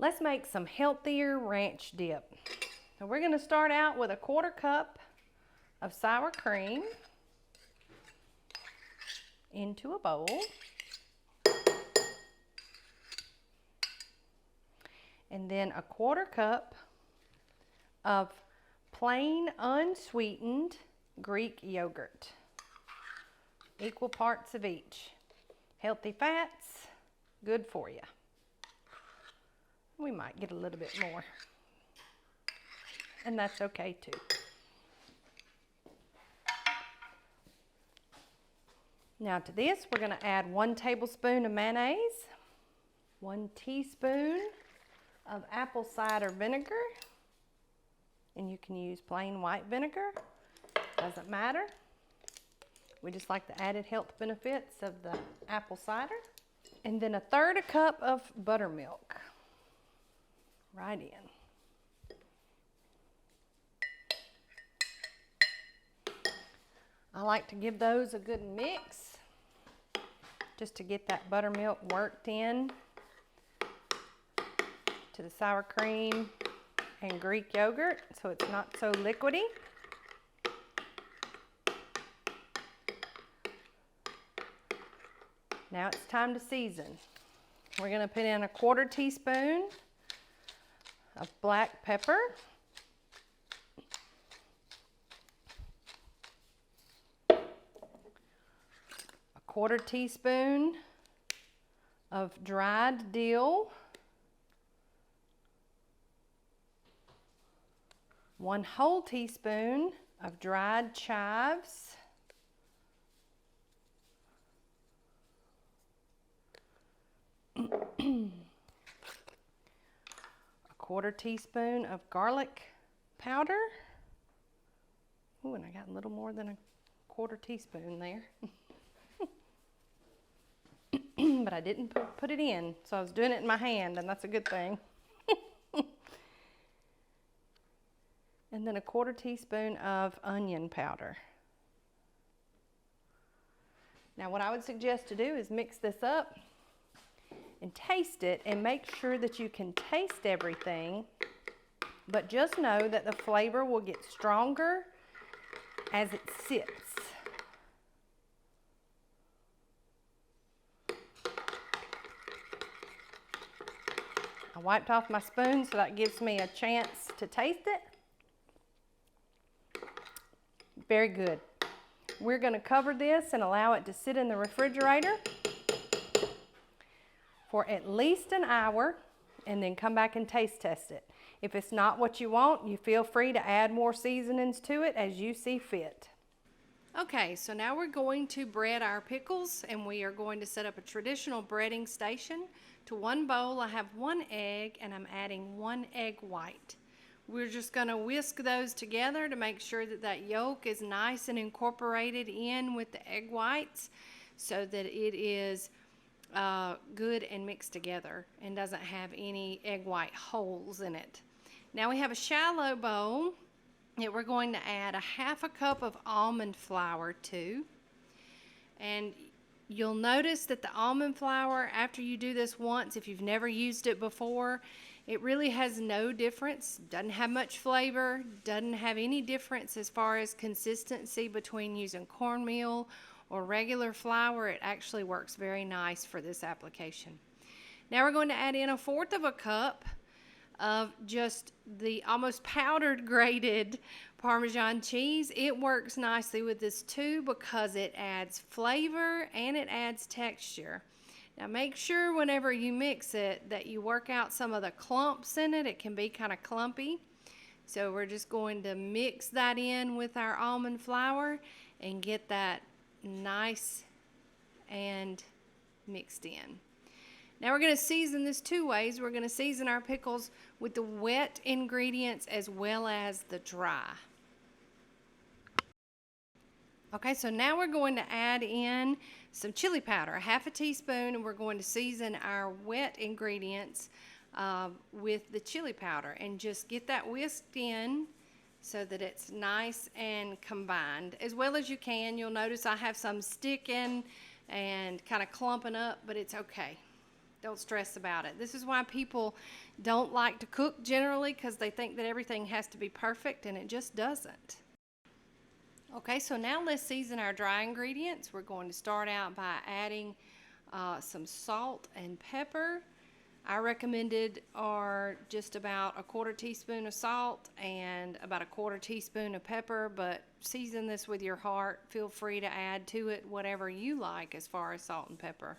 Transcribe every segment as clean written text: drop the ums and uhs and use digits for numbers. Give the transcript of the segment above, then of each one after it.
Let's make some healthier ranch dip. So we're going to start out with a 1/4 cup of sour cream into a bowl. And then a 1/4 cup of plain unsweetened Greek yogurt. Equal parts of each. Healthy fats, good for you. We might get a little bit more, and that's okay too. Now to this, we're going to add 1 tablespoon of mayonnaise, 1 teaspoon of apple cider vinegar, and you can use plain white vinegar, doesn't matter. We just like the added health benefits of the apple cider. And then 1/3 cup of buttermilk. Right in. I like to give those a good mix just to get that buttermilk worked in to the sour cream and Greek yogurt so it's not so liquidy. Now it's time to season. We're going to put in a 1/4 teaspoon of black pepper, a 1/4 teaspoon of dried dill, 1 whole teaspoon of dried chives, a 1/4 teaspoon of garlic powder. Ooh, and I got a little more than a 1/4 teaspoon there. But I didn't put it in, so I was doing it in my hand, and that's a good thing. And then a 1/4 teaspoon of onion powder. Now what I would suggest to do is mix this up and taste it, and make sure that you can taste everything, but just know that the flavor will get stronger as it sits. I wiped off my spoon so that gives me a chance to taste it. Very good. We're going to cover this and allow it to sit in the refrigerator for at least an hour, and then come back and taste test it. If it's not what you want, you feel free to add more seasonings to it as you see fit. Okay, so now we're going to bread our pickles, and we are going to set up a traditional breading station. To 1 bowl, I have 1 egg, and I'm adding 1 egg white. We're just going to whisk those together to make sure that that yolk is nice and incorporated in with the egg whites so that it is good and mixed together and doesn't have any egg white holes in it. Now we have a shallow bowl that we're going to add a 1/2 cup of almond flour to. And you'll notice that the almond flour, after you do this once, if you've never used it before, it really has no difference, doesn't have much flavor, doesn't have any difference as far as consistency between using cornmeal or regular flour. It actually works very nice for this application. Now we're going to add in a 1/4 cup of just the almost powdered grated Parmesan cheese. It works nicely with this too because it adds flavor and it adds texture. Now make sure whenever you mix it that you work out some of the clumps in it. It can be kind of clumpy. So we're just going to mix that in with our almond flour and get that nice and mixed in. Now we're going to season this 2 ways. We're going to season our pickles with the wet ingredients as well as the dry. Okay, so now we're going to add in some chili powder, a 1/2 teaspoon, and we're going to season our wet ingredients with the chili powder and just get that whisked in so that it's nice and combined as well as you can. You'll notice I have some sticking and kind of clumping up, but it's okay. Don't stress about it. This is why people don't like to cook generally, because they think that everything has to be perfect, and it just doesn't. Okay, so now let's season our dry ingredients. We're going to start out by adding some salt and pepper. I recommended are just about a 1/4 teaspoon of salt and about a 1/4 teaspoon of pepper, but season this with your heart. Feel free to add to it whatever you like as far as salt and pepper.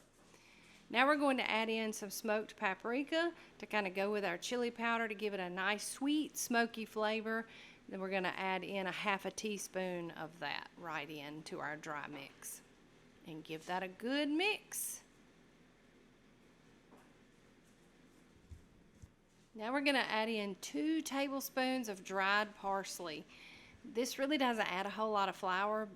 Now we're going to add in some smoked paprika to kind of go with our chili powder to give it a nice sweet smoky flavor. Then we're going to add in a 1/2 teaspoon of that right into our dry mix and give that a good mix. Now we're going to add in 2 tablespoons of dried parsley. This really doesn't add a whole lot of flavor,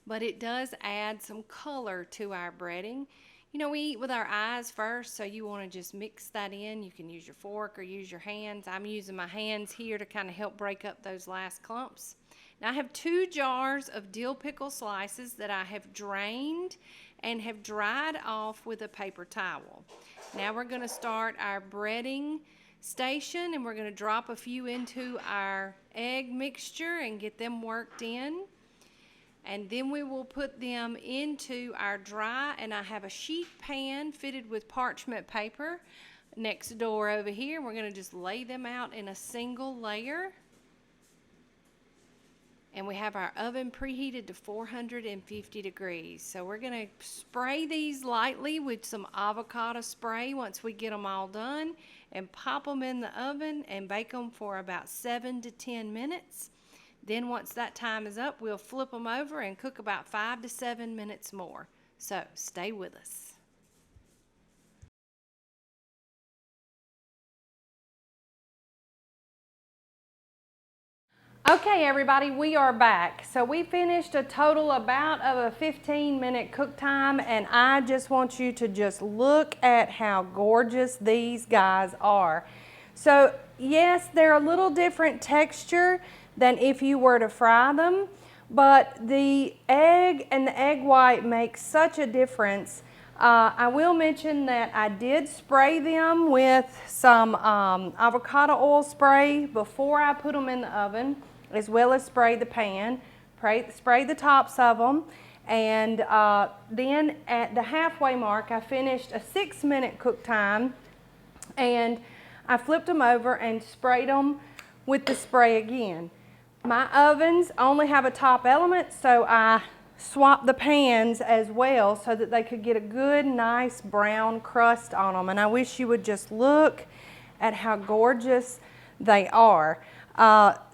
but it does add some color to our breading. You know, we eat with our eyes first, so you want to just mix that in. You can use your fork or use your hands. I'm using my hands here to kind of help break up those last clumps. Now I have 2 jars of dill pickle slices that I have drained and have dried off with a paper towel. Now we're going to start our breading station, and we're going to drop a few into our egg mixture and get them worked in. And then we will put them into our dry, and I have a sheet pan fitted with parchment paper next door over here. We're going to just lay them out in a single layer. And we have our oven preheated to 450 degrees. So we're going to spray these lightly with some avocado spray once we get them all done, and pop them in the oven and bake them for about 7 to 10 minutes. Then once that time is up, we'll flip them over and cook about 5 to 7 minutes more. So stay with us. Okay, everybody, we are back. So we finished a total about of a 15-minute cook time, and I just want you to just look at how gorgeous these guys are. So yes, they're a little different texture than if you were to fry them, but the egg and the egg white makes such a difference. I will mention that I did spray them with some avocado oil spray before I put them in the oven, as well as spray the pan, spray the tops of them, and then at the halfway mark I finished a 6-minute cook time, and I flipped them over and sprayed them with the spray again. My ovens only have a top element, so I swapped the pans as well so that they could get a good nice brown crust on them, and I wish you would just look at how gorgeous they are.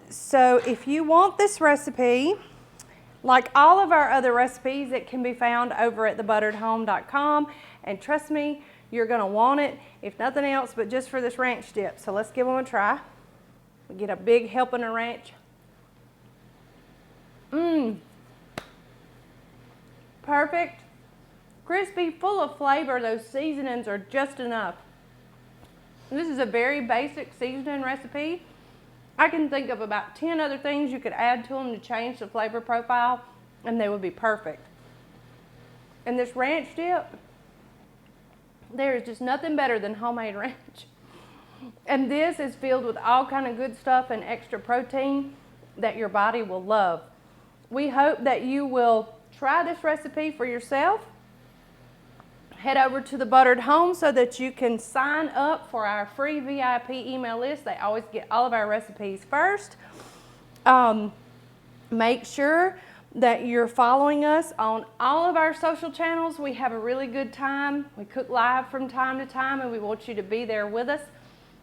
So if you want this recipe, like all of our other recipes, it can be found over at thebutteredhome.com, and trust me, you're going to want it, if nothing else but just for this ranch dip. So let's give them a try. We get a big helping of ranch. Perfect, crispy, full of flavor. Those seasonings are just enough. This is a very basic seasoning recipe. I can think of about 10 other things you could add to them to change the flavor profile, and they would be perfect. And this ranch dip, there is just nothing better than homemade ranch. And this is filled with all kind of good stuff and extra protein that your body will love. We hope that you will try this recipe for yourself. Head over to the Buttered Home so that you can sign up for our free VIP email list. They always get all of our recipes first. Make sure that you're following us on all of our social channels. We have a really good time. We cook live from time to time, and we want you to be there with us.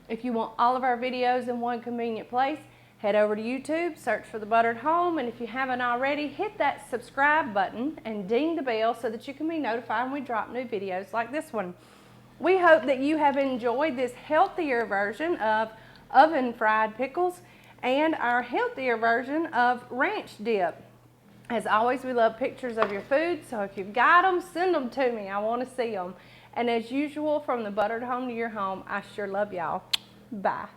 If you want all of our videos in one convenient place, head over to YouTube, search for The Buttered Home, and if you haven't already, hit that subscribe button and ding the bell so that you can be notified when we drop new videos like this one. We hope that you have enjoyed this healthier version of oven fried pickles and our healthier version of ranch dip. As always, we love pictures of your food, so if you've got them, send them to me. I want to see them. And as usual, from the Buttered Home to your home, I sure love y'all. Bye.